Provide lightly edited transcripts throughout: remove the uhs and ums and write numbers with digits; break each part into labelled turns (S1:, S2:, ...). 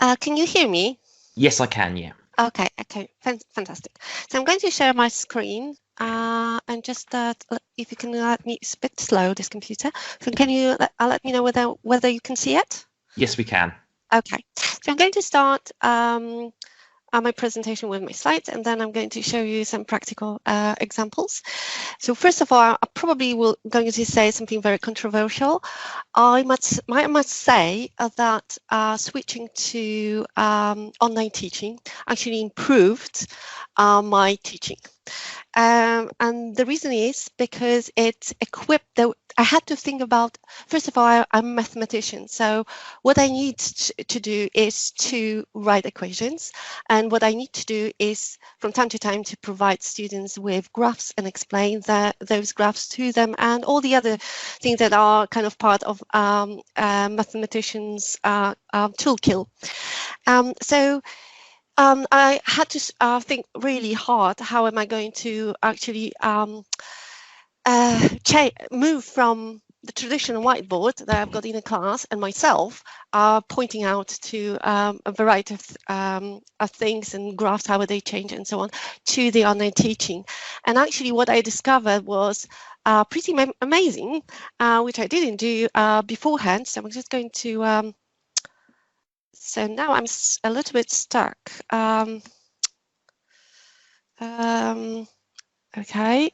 S1: Can you hear me?
S2: Yes, I can, yeah.
S1: Okay, fantastic. So I'm going to share my screen and just if you can let me, it's a bit slow, this computer. So can you let me know whether you can see it?
S2: Yes, we can.
S1: Okay, so I'm going to start my presentation with my slides, and then I'm going to show you some practical examples. So first of all, I probably will going to say something very controversial. I must say that switching to online teaching actually improved my teaching. And the reason is because it equipped I had to think about, first of all, I'm a mathematician. So what I need to do is to write equations. And what I need to do is from time to time to provide students with graphs and explain those graphs to them and all the other things that are kind of part of mathematicians' toolkit. So I had to think really hard, how am I going to actually move from the traditional whiteboard that I've got in a class and myself pointing out to a variety of things and graphs, how they change and so on, to the online teaching. And actually what I discovered was pretty amazing, which I didn't do beforehand. So I'm just going to so now I'm a little bit stuck. Okay,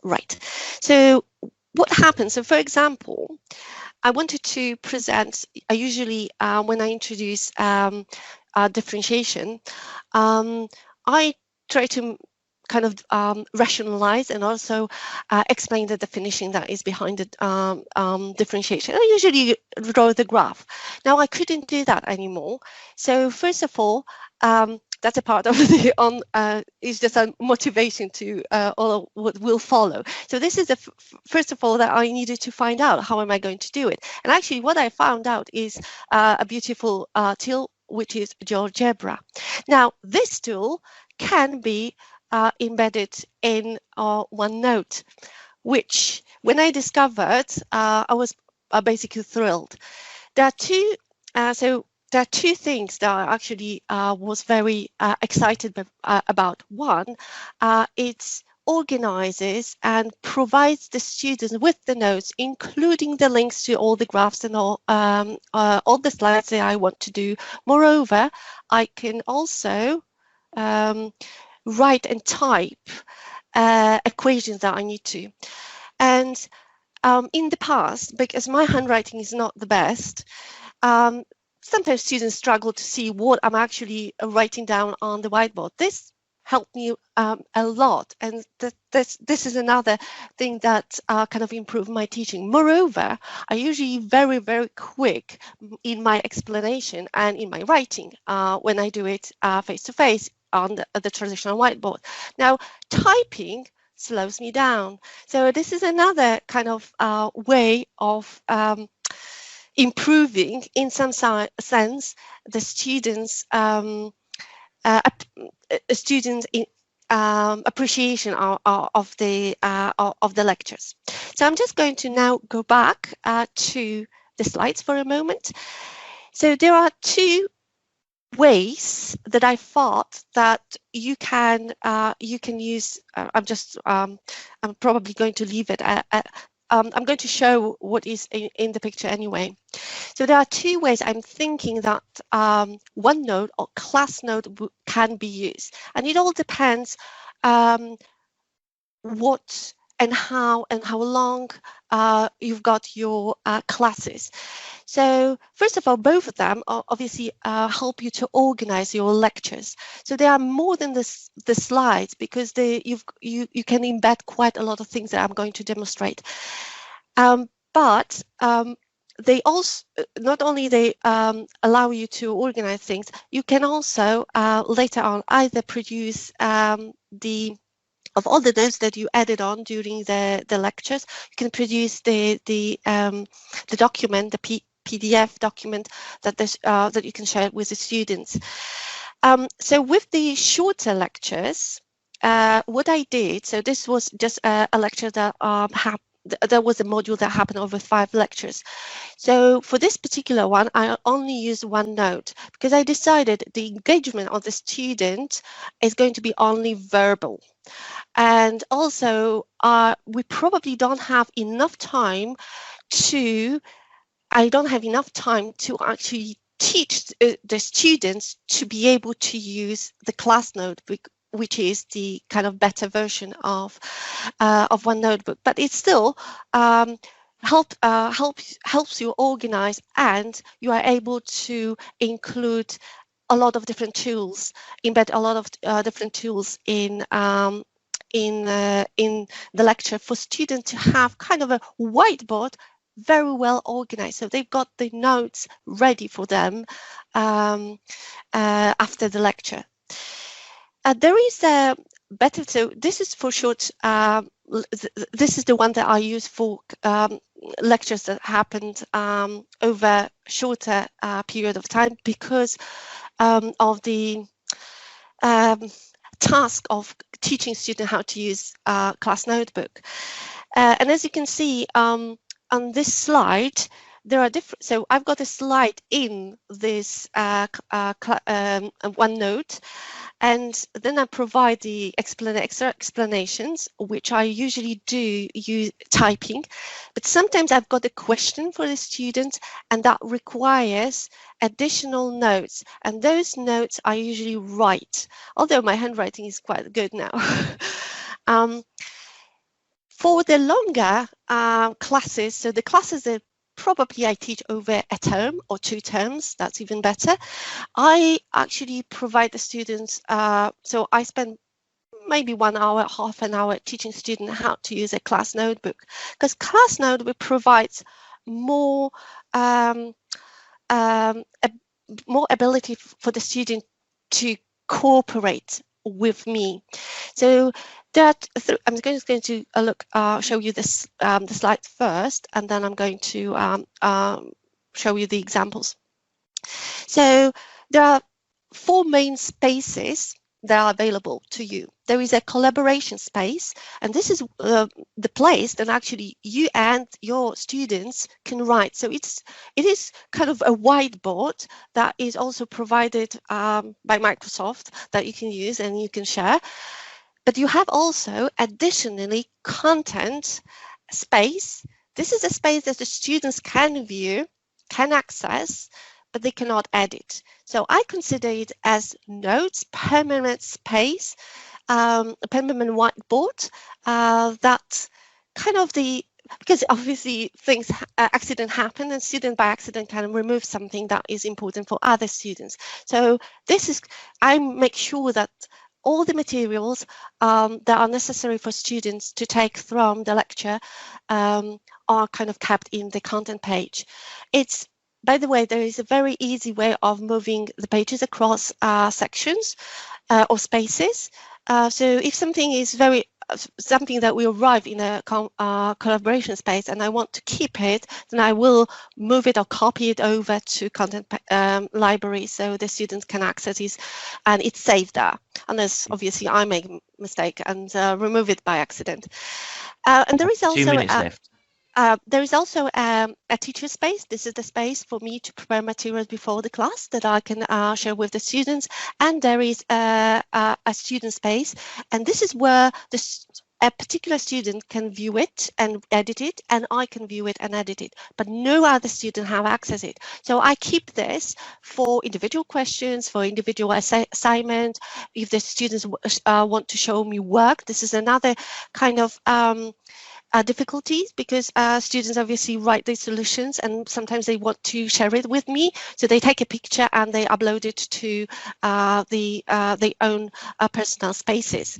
S1: right. So what happens? So for example, I wanted to present, I usually, when I introduce differentiation, I try to kind of rationalize and also explain the definition that is behind the differentiation. I usually draw the graph. Now I couldn't do that anymore. So first of all, that's a part of the is just a motivation to all of what will follow. So this is the first of all that I needed to find out, how am I going to do it? And actually what I found out is a beautiful tool, which is Geogebra. Now this tool can be embedded in OneNote, which when I discovered, I was basically thrilled. There are two, so there are two things that I actually was very excited about. One, it organizes and provides the students with the notes, including the links to all the graphs and all the slides that I want to do. Moreover, I can also write and type equations that I need to. And in the past, because my handwriting is not the best, sometimes students struggle to see what I'm actually writing down on the whiteboard. This helped me a lot, and this is another thing that kind of improved my teaching. Moreover, I usually very quick in my explanation and in my writing when I do it face to face on the traditional whiteboard. Now, typing slows me down. So this is another kind of way of improving, in some sense, the students' appreciation of the lectures. So I'm just going to now go back to the slides for a moment. So there are two ways that I thought that you can use. I'm probably going to leave it I'm going to show what is in the picture anyway. So there are two ways I'm thinking that OneNote or ClassNote can be used, and it all depends what and how long you've got your classes. So first of all, both of them obviously help you to organize your lectures. So they are more than the slides, because you can embed quite a lot of things that I'm going to demonstrate. But they also not only they allow you to organize things, you can also later on either produce of all the notes that you added on during the lectures, you can produce the document, the PDF document that you can share with the students. So with the shorter lectures, what I did, so this was just a lecture that there was a module that happened over 5 lectures. So for this particular one, I only used OneNote because I decided the engagement of the student is going to be only verbal. And also, we probably don't have enough time I don't have enough time to actually teach the students to be able to use the class notebook, which is the kind of better version of one notebook. But it still helps you organize, and you are able to include a lot of different tools, embed a lot of different tools in the lecture for students to have kind of a whiteboard very well organized, so they've got the notes ready for them after the lecture. There is a better, so this is for short, this is the one that I use for lectures that happened over shorter period of time because of the task of teaching students how to use class notebook. And as you can see on this slide, there are different, so I've got a slide in this OneNote, and then I provide the extra explanations, which I usually do use typing, but sometimes I've got a question for the student and that requires additional notes, and those notes I usually write, although my handwriting is quite good now. For the longer classes, so the classes that probably I teach over a term or 2 terms, that's even better, I actually provide the students, so I spend maybe 1 hour, half an hour teaching students how to use a class notebook, because class notebook provides more more ability for the student to cooperate with me. So that I'm just going to show you this the slides first, and then I'm going to show you the examples. So there are 4 main spaces that are available to you. There is a collaboration space, and this is the place that actually you and your students can write. So it is kind of a whiteboard that is also provided by Microsoft that you can use and you can share. But you have also additionally content space. This is a space that the students can view, can access, but they cannot edit. So I consider it as notes, permanent space, a permanent whiteboard that kind of because obviously things, accident happen, and student by accident can remove something that is important for other students. So I make sure that all the materials that are necessary for students to take from the lecture are kind of kept in the content page. By the way, there is a very easy way of moving the pages across sections or spaces. So if something is something that will arrive in a collaboration space and I want to keep it, then I will move it or copy it over to content library so the students can access it and it's saved there, unless obviously I make a mistake and remove it by accident. And there is also
S2: 2 minutes left.
S1: There is also a teacher space. This is the space for me to prepare materials before the class that I can share with the students. And there is a student space. And this is where a particular student can view it and edit it, and I can view it and edit it, but no other student have access to it. So I keep this for individual questions, for individual assignment. If the students want to show me work, this is another kind of difficulties, because students obviously write these solutions and sometimes they want to share it with me, so they take a picture and they upload it to their own personal spaces.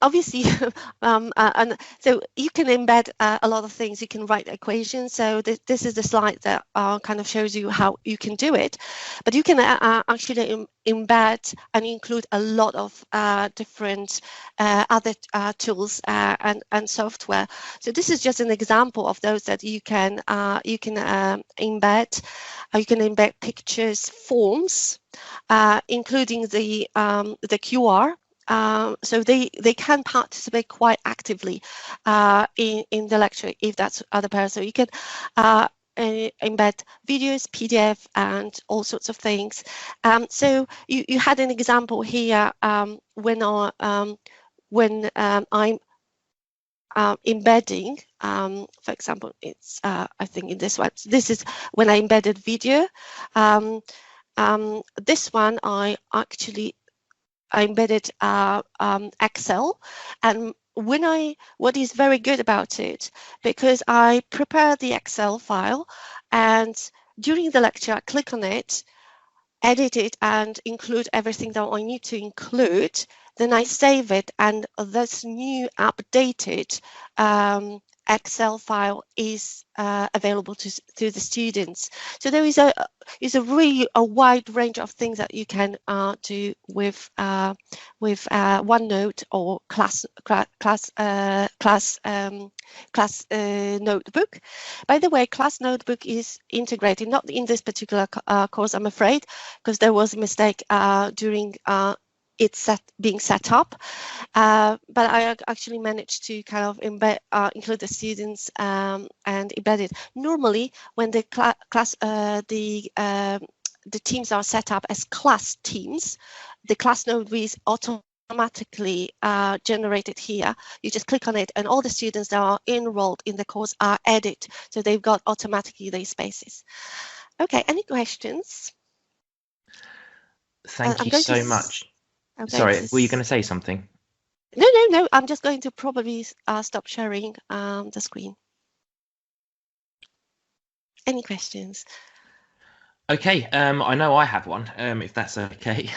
S1: Obviously, and so you can embed a lot of things. You can write equations. So this is the slide that kind of shows you how you can do it, but you can actually embed and include a lot of different other tools and software. So this is just an example of those that you can embed. You can embed pictures, forms, including the QR. so they can participate quite actively in the lecture if that's other person. So you can embed videos, PDF, and all sorts of things. So you had an example here when I'm embedding, for example, it's I think in this one. So this is when I embedded video. This one I embedded Excel, and what is very good about it, because I prepare the Excel file, and during the lecture I click on it, edit it, and include everything that I need to include. Then I save it, and this new updated Excel file is available to the students. So there is a really wide range of things that you can do with OneNote or class notebook. By the way, class notebook is integrated, not in this particular course, I'm afraid, because there was a mistake during being set up, but I actually managed to kind of include the students and embed it. Normally, when the the teams are set up as class teams, the class node is automatically generated here. You just click on it, and all the students that are enrolled in the course are added, so they've got automatically these spaces. Okay, any questions?
S2: Thank you so much.
S1: Okay,
S2: sorry, were you going to say something?
S1: No, I'm just going to probably stop sharing the screen. Any questions?
S2: Okay, I know I have one, if that's okay.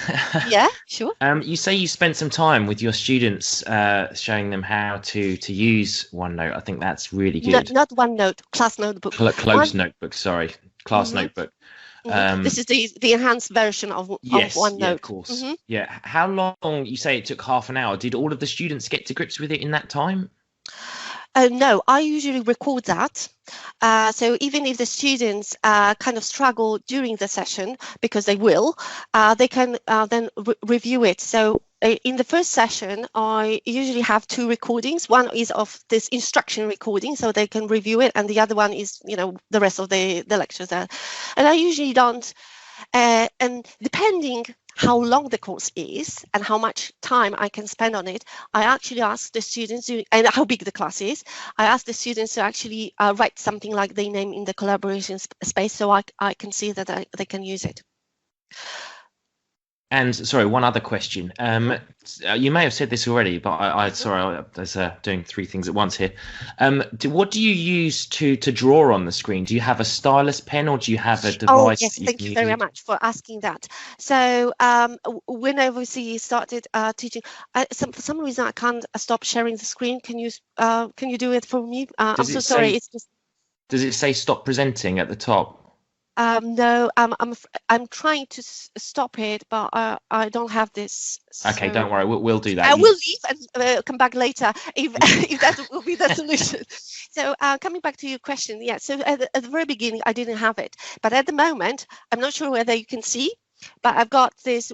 S1: Yeah, sure.
S2: You say you spent some time with your students showing them how to use OneNote. I think that's really good.
S1: No, not OneNote, class notebook.
S2: Closed notebook, sorry. Class notebook.
S1: This is the enhanced version of OneNote.
S2: Yeah, of course. Yeah. How long? You say it took half an hour. Did all of the students get to grips with it in that time?
S1: No, I usually record that. So even if the students kind of struggle during the session, because they will, they can then review it. So in the first session, I usually have 2 recordings. One is of this instruction recording, so they can review it, and the other one is, the rest of the lectures. And I usually don't, and depending how long the course is and how much time I can spend on it, I actually ask the students, and how big the class is, I ask the students to actually write something like their name in the collaboration space, so I can see that they can use it.
S2: And sorry, one other question. You may have said this already, but sorry, I was doing 3 things at once here. What do you use to draw on the screen? Do you have a stylus pen, or do you have a device?
S1: Oh, yes, thank you very much for asking that. So when I obviously started teaching, for some reason I can't stop sharing the screen. Can you do it for me? I'm so sorry. It's just.
S2: Does it say stop presenting at the top?
S1: No, I'm trying to stop it, but I don't have this.
S2: Okay, so don't worry, we'll do that.
S1: I will leave and come back later if that will be the solution. So coming back to your question, yeah. So at the very beginning, I didn't have it, but at the moment, I'm not sure whether you can see, but I've got this